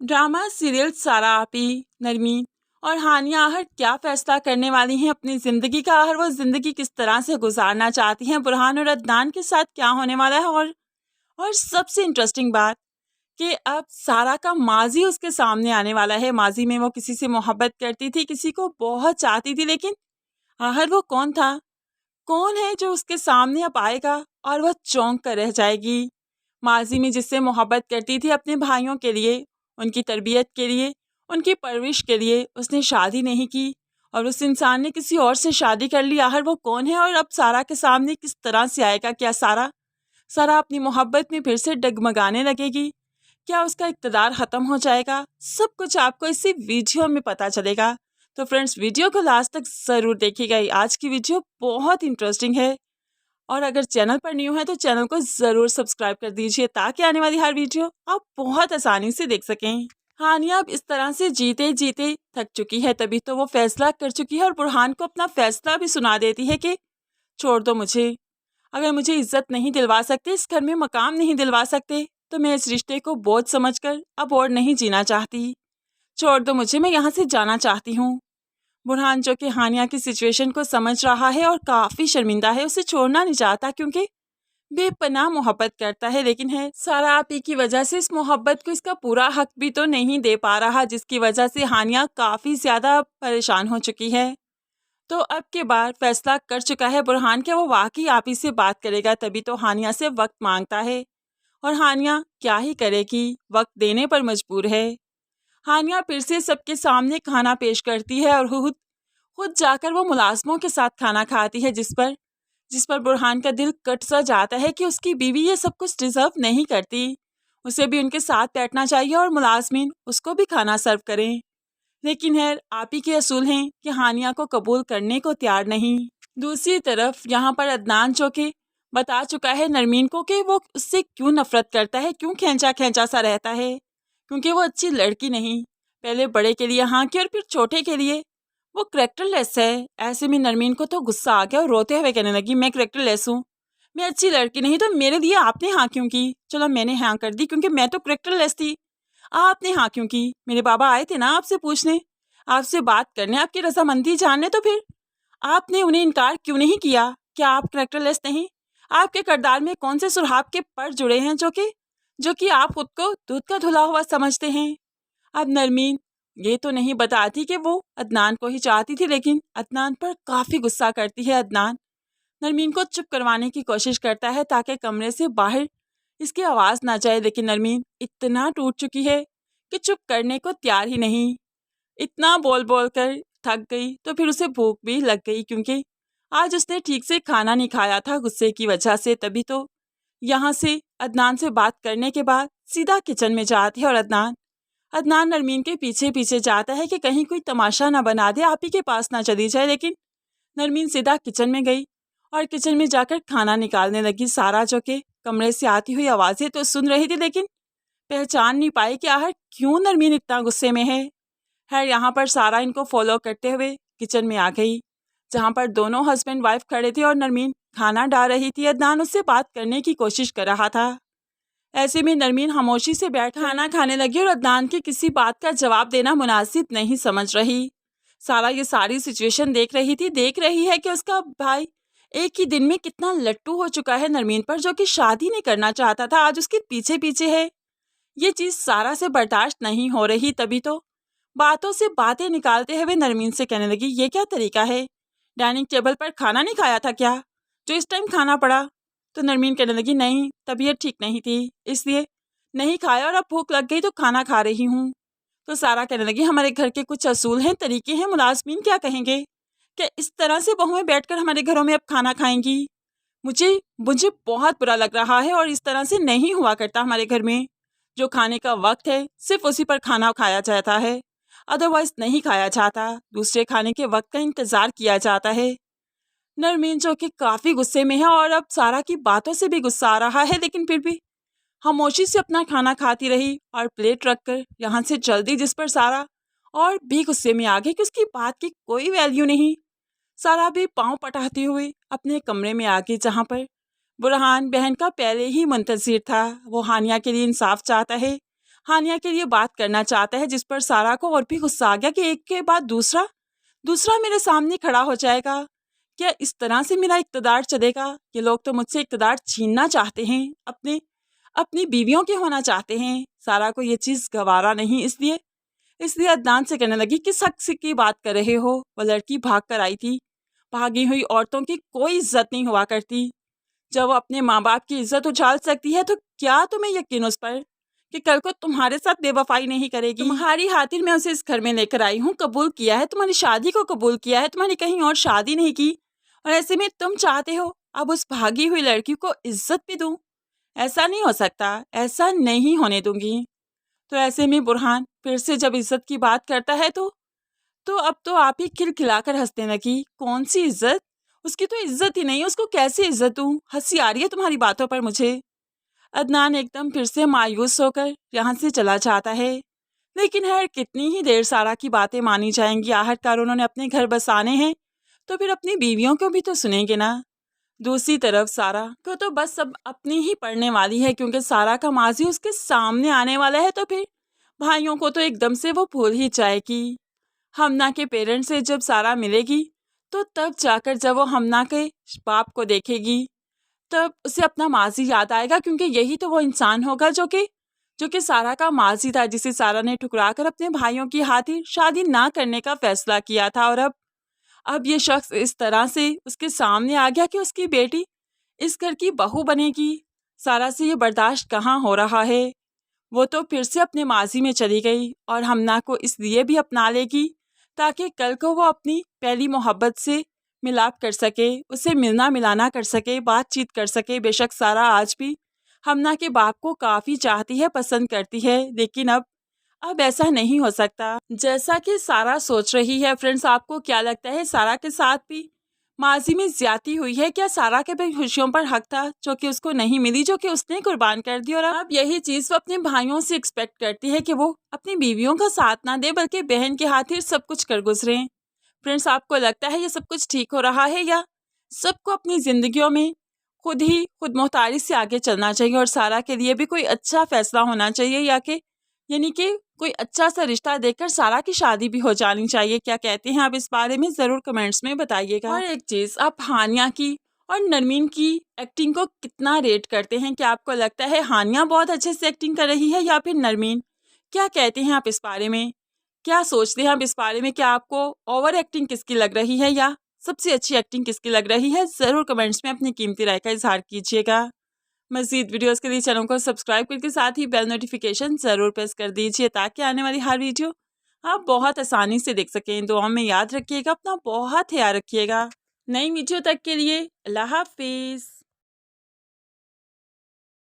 Drama serial सारा आपी, नरमीन और हानिया आहर क्या फैसला करने वाली हैं अपनी ज़िंदगी का। आहर वो ज़िंदगी किस तरह से गुजारना चाहती हैं, बुरहान और अदनान के साथ क्या होने वाला है। और सबसे इंटरेस्टिंग बात कि अब सारा का माजी उसके सामने आने वाला है। माजी में वो किसी से मोहब्बत करती थी, किसी को बहुत चाहती थी, लेकिन आहर वो कौन था, कौन है जो उसके सामने अब आएगा और वह चौंक कर रह जाएगी। माजी में जिससे मोहब्बत करती थी अपने भाइयों के लिए, उनकी तरबियत के लिए, उनकी परवरिश के लिए, उसने शादी नहीं की और उस इंसान ने किसी और से शादी कर ली। आहर वो कौन है और अब सारा के सामने किस तरह से आएगा। क्या सारा सारा अपनी मोहब्बत में फिर से डगमगाने लगेगी? क्या उसका इक़्तिदार ख़त्म हो जाएगा? सब कुछ आपको इसी वीडियो में पता चलेगा। तो फ्रेंड्स, वीडियो को लास्ट तक ज़रूर देखिएगा। आज की वीडियो बहुत इंटरेस्टिंग है और अगर चैनल पर न्यू है तो चैनल को ज़रूर सब्सक्राइब कर दीजिए ताकि आने वाली हर वीडियो आप बहुत आसानी से देख सकें। हानिया अब इस तरह से जीते जीते थक चुकी है, तभी तो वो फैसला कर चुकी है और बुरहान को अपना फैसला भी सुना देती है कि छोड़ दो मुझे। अगर मुझे इज्जत नहीं दिलवा सकते, इस घर में मकाम नहीं दिलवा सकते, तो मैं इस रिश्ते को बोझ समझकर अब और नहीं जीना चाहती। छोड़ दो मुझे, मैं यहाँ से जाना चाहती हूँ। बुरहान, जो कि हानिया की सिचुएशन को समझ रहा है और काफ़ी शर्मिंदा है, उसे छोड़ना नहीं चाहता क्योंकि बेपनाह मोहब्बत करता है, लेकिन है सारा आपी की वजह से इस मोहब्बत को इसका पूरा हक भी तो नहीं दे पा रहा, जिसकी वजह से हानिया काफ़ी ज़्यादा परेशान हो चुकी है। तो अब के बाद फैसला कर चुका है बुरहान कि वो वाकई आपी से बात करेगा, तभी तो हानिया से वक्त मांगता है और हानिया क्या ही करेगी, वक्त देने पर मजबूर है। हानिया फिर से सबके सामने खाना पेश करती है और खुद जाकर वो मुलाजमों के साथ खाना खाती है, जिस पर बुरहान का दिल कट सा जाता है कि उसकी बीवी ये सब कुछ डिजर्व नहीं करती। उसे भी उनके साथ बैठना चाहिए और मुलाजमीन उसको भी खाना सर्व करें, लेकिन है आपी के असूल हैं कि हानिया को कबूल करने को तैयार नहीं। दूसरी तरफ यहाँ पर अदनान, जो कि बता चुका है नरमीन को कि वो उससे क्यों नफरत करता है, क्यों खींचा खींचा सा रहता है, क्योंकि वो अच्छी लड़की नहीं। पहले बड़े के लिए हाँ की और फिर छोटे के लिए वो करेक्टरलेस है। ऐसे में नरमीन को तो गुस्सा आ गया और रोते हुए कहने लगी, मैं करेक्टरलेस हूँ, मैं अच्छी लड़की नहीं, तो मेरे लिए आपने हाँ क्यों की? चलो मैंने हाँ कर दी क्योंकि मैं तो करेक्टरलेस थी, आपने हाँ क्यों की? मेरे बाबा आए थे ना आपसे पूछने, आपसे बात करने, आपकी रजामंदी जानने, तो फिर आपने उन्हें इनकार क्यों नहीं किया? क्या आप करेक्टरलेस नहीं? आपके किरदार में कौन से सुराग के पर जुड़े हैं जो कि आप खुद को दूध का धुला हुआ समझते हैं? अब नरमीन ये तो नहीं बताती कि वो अदनान को ही चाहती थी, लेकिन अदनान पर काफ़ी गुस्सा करती है। अदनान नरमीन को चुप करवाने की कोशिश करता है ताकि कमरे से बाहर इसकी आवाज़ ना जाए, लेकिन नरमीन इतना टूट चुकी है कि चुप करने को तैयार ही नहीं। इतना बोल बोल कर थक गई तो फिर उसे भूख भी लग गई, क्योंकि आज उसने ठीक से खाना नहीं खाया था गुस्से की वजह से। तभी तो यहाँ से अदनान से बात करने के बाद सीधा किचन में जाती है और अदनान नरमीन के पीछे पीछे जाता है कि कहीं कोई तमाशा ना बना दे, आप ही के पास ना चली जाए। लेकिन नरमीन सीधा किचन में गई और किचन में जाकर खाना निकालने लगी। सारा, जो कि कमरे से आती हुई आवाज़ें तो सुन रही थी, लेकिन पहचान नहीं पाई कि आखिर क्यों नरमीन इतना गुस्से में है। यहाँ पर सारा इनको फॉलो करते हुए किचन में आ गई, जहाँ पर दोनों हस्बैंड वाइफ खड़े थे और नरमीन खाना डाल रही थी। अदनान उससे बात करने की कोशिश कर रहा था। ऐसे में नरमीन खामोशी से बैठ खाना खाने लगी और अदनान की किसी बात का जवाब देना मुनासिब नहीं समझ रही। सारा ये सारी सिचुएशन देख रही है कि उसका भाई एक ही दिन में कितना लट्टू हो चुका है नरमीन पर, जो कि शादी नहीं करना चाहता था, आज उसके पीछे पीछे है। ये चीज़ सारा से बर्दाश्त नहीं हो रही, तभी तो बातों से बातें निकालते हुए नरमीन से कहने लगी, ये क्या तरीका है? डाइनिंग टेबल पर खाना नहीं खाया था क्या, जो इस टाइम खाना पड़ा? तो नरमीन कहने लगी, नहीं, तबीयत ठीक नहीं थी, इसलिए नहीं खाया और अब भूख लग गई तो खाना खा रही हूँ। तो सारा कहने लगी, हमारे घर के कुछ असूल हैं, तरीके हैं, मुलाजमीन क्या कहेंगे? क्या इस तरह से बहुएं बैठकर हमारे घरों में अब खाना खाएंगी? मुझे मुझे बहुत बुरा लग रहा है और इस तरह से नहीं हुआ करता हमारे घर में। जो खाने का वक्त है सिर्फ उसी पर खाना खाया जाता है, अदरवाइज नहीं खाया जाता, दूसरे खाने के वक्त का इंतज़ार किया जाता है। नरमीन, जो कि काफ़ी गुस्से में है और अब सारा की बातों से भी गुस्सा आ रहा है, लेकिन फिर भी खामोशी से अपना खाना खाती रही और प्लेट रखकर यहाँ से जल्दी, जिस पर सारा और भी गुस्से में आ गई कि उसकी बात की कोई वैल्यू नहीं। सारा भी पाँव पटाती हुई अपने कमरे में आ गई, जहाँ पर बुरहान बहन का पहले ही मुंतज़िर था। वो हानिया के लिए इंसाफ चाहता है, हानिया के लिए बात करना चाहता है, जिस पर सारा को और भी गुस्सा आ गया कि एक के बाद दूसरा दूसरा मेरे सामने खड़ा हो जाएगा। क्या इस तरह से मेरा इक़्तिदार चलेगा? ये लोग तो मुझसे इक़्तिदार छीनना चाहते हैं, अपनी बीवियों के होना चाहते हैं। सारा को ये चीज़ गवारा नहीं, इसलिए अदनान से कहने लगी, किस हक से की बात कर रहे हो? वो लड़की भाग कर आई थी। भागी हुई औरतों की कोई इज्जत नहीं हुआ करती। जब वो अपने माँ बाप की इज्जत उछाल सकती है तो क्या तुम्हें यकीन उस पर कि कल को तुम्हारे साथ बेवफाई नहीं करेगी? तुम्हारी खातिर मैं उसे इस घर में लेकर आई हूँ, कबूल किया है, तुम्हारी शादी को कबूल किया है, तुम्हारी कहीं और शादी नहीं की, और ऐसे में तुम चाहते हो अब उस भागी हुई लड़की को इज्जत भी दूं? ऐसा नहीं हो सकता, ऐसा नहीं होने दूंगी। तो ऐसे में बुरहान फिर से जब इज्जत की बात करता है तो अब तो आप ही खिलखिलाकर हंसने लगी। कौन सी इज्जत? उसकी तो इज्जत ही नहीं, उसको कैसे इज्जत दूं? हंसी आ रही है तुम्हारी बातों पर मुझे। अदनान एकदम फिर से मायूस होकर यहाँ से चला जाता है। लेकिन है कितनी ही देर सारा की बातें मानी जाएंगी? आखिरकार उन्होंने अपने घर बसाने हैं तो फिर अपनी बीवियों को भी तो सुनेंगे ना। दूसरी तरफ सारा को तो बस अब अपनी ही पड़ने वाली है, क्योंकि सारा का माजी उसके सामने आने वाला है। तो फिर भाइयों को तो एकदम से वो भूल ही जाएगी। हमना के पेरेंट्स से जब सारा मिलेगी तो तब जाकर जब वो हमना के बाप को देखेगी तब उसे अपना माजी याद आएगा, क्योंकि यही तो वो इंसान होगा जो कि सारा का माजी था, जिसे सारा ने ठुकराकर अपने भाइयों की खातिर शादी ना करने का फैसला किया था। और अब ये शख्स इस तरह से उसके सामने आ गया कि उसकी बेटी इस घर की बहू बनेगी। सारा से ये बर्दाश्त कहाँ हो रहा है। वो तो फिर से अपने माजी में चली गई और हमना को इसलिए भी अपना लेगी ताकि कल को वो अपनी पहली मोहब्बत से मिलाप कर सके, उसे मिलना मिलाना कर सके, बातचीत कर सके। बेशक सारा आज भी हमना के बाप को काफ़ी चाहती है, पसंद करती है, लेकिन अब ऐसा नहीं हो सकता जैसा कि सारा सोच रही है। फ्रेंड्स, आपको क्या लगता है, सारा के साथ भी माजी में ज्यादती हुई है? क्या सारा के भी खुशियों पर हक था जो कि उसको नहीं मिली, जो कि उसने कुर्बान कर दी? और अब यही चीज़ वो अपने भाइयों से एक्सपेक्ट करती है कि वो अपनी बीवियों का साथ ना दे बल्कि बहन के खातिर सब कुछ कर गुजरे। फ्रेंड्स, आपको लगता है ये सब कुछ ठीक हो रहा है या सबको अपनी ज़िंदगियों में खुद मुख्तारी से आगे चलना चाहिए और सारा के लिए भी कोई अच्छा फैसला होना चाहिए, यानी कि कोई अच्छा सा रिश्ता देखकर सारा की शादी भी हो जानी चाहिए? क्या कहते हैं आप इस बारे में? ज़रूर कमेंट्स में बताइएगा। और एक चीज़, आप हानिया की और नरमीन की एक्टिंग को कितना रेट करते हैं? क्या आपको लगता है हानिया बहुत अच्छे से एक्टिंग कर रही है या फिर नरमीन? क्या कहते हैं आप इस बारे में? क्या सोचते हैं आप इस बारे में? क्या आपको ओवर एक्टिंग किसकी लग रही है या सबसे अच्छी एक्टिंग किसकी लग रही है? ज़रूर कमेंट्स में अपनी कीमती राय का इजहार कीजिएगा। मज़ीद वीडियोस के लिए चैनल को सब्सक्राइब करके साथ ही बेल नोटिफिकेशन ज़रूर प्रेस कर दीजिए ताकि आने वाली हर वीडियो आप बहुत आसानी से देख सकें। दुआ में याद रखिएगा, अपना बहुत ख्याल रखिएगा। नई वीडियो तक के लिए अल्लाह हाफिज़।